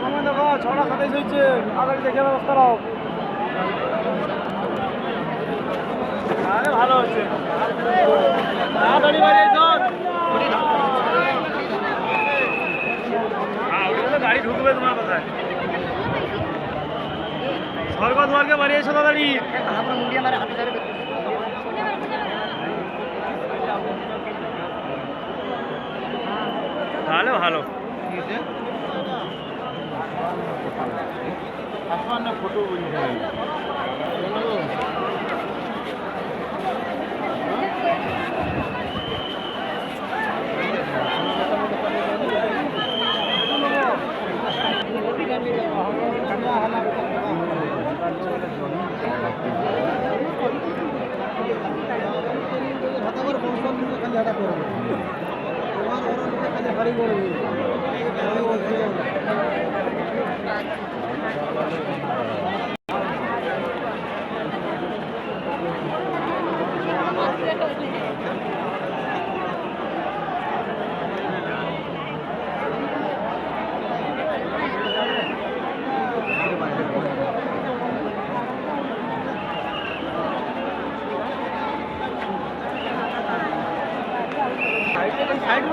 সময় দেখো 6:27 হয়েছে, আগামী দেখে ব্যবস্থা নাও। ভালো হচ্ছে, তাড়াতাড়ি বাড়ি গাড়ি ঢুকবে তোমার কোথায়? স্বর্গদ্বারকে বাড়ি এসো তাড়াতাড়ি। তাহলে ভালো। Photo side